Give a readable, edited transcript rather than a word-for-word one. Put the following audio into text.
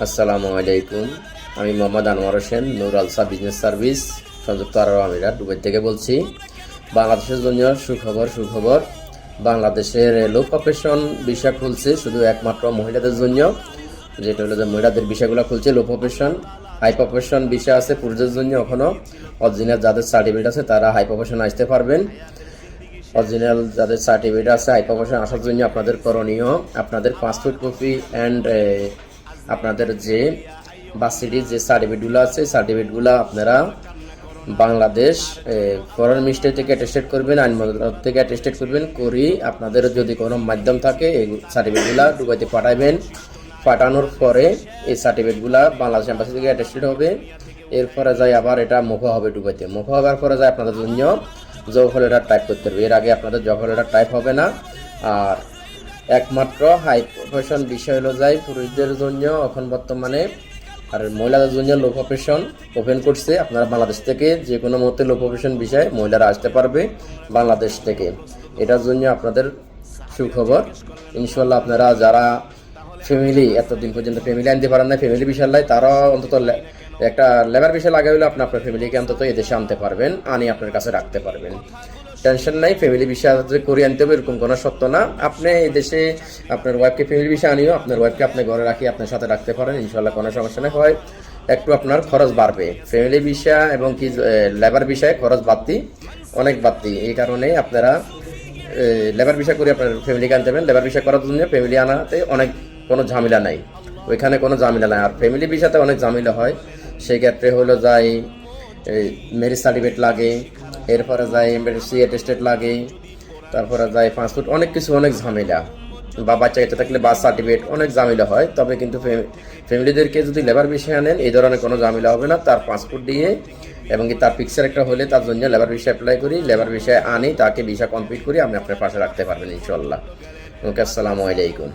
আসসালামু আলাইকুম। আমি মোহাম্মদ আনোয়ার হোসেন, নূর আলসা বিজনেস সার্ভিস, সংযুক্ত আরব আমিরাত দুবাই থেকে বলছি। বাংলাদেশের জন্য সুখবর। বাংলাদেশের লো প্রফেশন ভিসা খুলছে শুধু একমাত্র মহিলাদের জন্য, যেটা হলো যে মহিলাদের ভিসাগুলো খুলছে লো প্রফেশন। হাই প্রফেশন ভিসা আছে পুরুষদের জন্য, এখনও অরিজিনাল যাদের সার্টিফিকেট আছে তারা হাই প্রফেশন আসতে পারবেন। অরিজিনাল যাদের সার্টিফিকেট আছে হাই প্রফেশন আসার জন্য আপনাদের করণীয়, আপনাদের পাসপোর্ট কপি অ্যান্ড আপনাদের যে ভার্সিটির যে সার্টিফিকেটগুলো আছে সার্টিফিকেটগুলো আপনারা বাংলাদেশ ফরেন মিনিস্ট্রি থেকে অ্যাটেস্টেড করবেন, আইন মন্ত্রণালয় থেকে অ্যাটেস্টেড করবেন করি। আপনাদের যদি কোনো মাধ্যম থাকে এই সার্টিফিকেটগুলো দুবাইতে পাঠানোর পরে এই সার্টিফিকেটগুলো বাংলাদেশ এম্বাসি থেকে অ্যাটেস্টেড হবে। এরপরে যাই আবার এটা মুখো হবে দুবাইতে। মুখো হওয়ার পরে যাই আপনাদের জন্য জব লেটার টাইপ করতে হবে। এর আগে আপনাদের জব লেটার টাইপ হবে না। আর একমাত্র হাই প্রফেশন বিষয় হলো যায় পুরুষদের জন্য এখন বর্তমানে, আর মহিলাদের জন্য লো প্রফেশন ওপেন করছে। আপনারা বাংলাদেশ থেকে যে কোনো মুহূর্তে লো প্রফেশন বিষয়ে মহিলারা আসতে পারবে বাংলাদেশ থেকে। এটার জন্য আপনাদের সুখবর। ইনশাল্লাহ আপনারা যারা ফ্যামিলি এতদিন পর্যন্ত ফ্যামিলি আনতে পারেন না, ফ্যামিলি বিষয় লাই, তারা অন্তত একটা লেবার বিষয় লাগে হলে আপনার ফ্যামিলিকে অন্তত এদেশে আনতে পারবেন, আনি আপনার কাছে রাখতে পারবেন। টেনশন নাই, ফ্যামিলি বিষয় করে আনতে হবে এরকম কোনো সত্য না। আপনি এই দেশে আপনার ওয়াইফকে ফ্যামিলি বিষয় আনিও আপনার ওয়াইফকে আপনি ঘরে রাখি আপনার সাথে রাখতে পারেন, ইনশাল্লাহ কোনো সমস্যা নেই। হয় একটু আপনার খরচ বাড়বে, ফ্যামিলি বিষয় এবং কি লেবার বিষয়ে খরচ অনেক বাড়তি। এই কারণে আপনারা লেবার বিষয় করে আপনার ফ্যামিলিকে আনতে পারেন। লেবার বিষয় করার জন্য ফ্যামিলি আনাতে কোনো ঝামেলা নাই, ওইখানে কোনো ঝামেলা নাই। আর ফ্যামিলি বিষয়তে অনেক ঝামেলা হয়, সেই ক্ষেত্রে হলো যাই ম্যারেজ সার্টিফিকেট লাগে, এরপরে যায় এমবেসি অ্যাটেস্টেড লাগে, তারপরে যায় পাসপোর্ট, অনেক কিছু, অনেক ঝামেলা। বা বাচ্চা কাচ্চা থাকলে বার্থ সার্টিফিকেট, অনেক ঝামেলা হয়। তবে কিন্তু ফ্যামিলিদেরকে যদি লেবার বিষয়ে আনেন এই ধরনের কোনো ঝামেলা হবে না। তার পাসপোর্ট দিয়ে এবং কি তার পিকচার একটা হলে তার জন্য লেবার বিষয়ে অ্যাপ্লাই করি, লেবার বিষয়ে আনি, তাকে ভিসা কমপ্লিট করি, আপনি আপনার পাশে রাখতে পারবেন ইনশাল্লাহ। ওকে, আসসালামু আলাইকুম।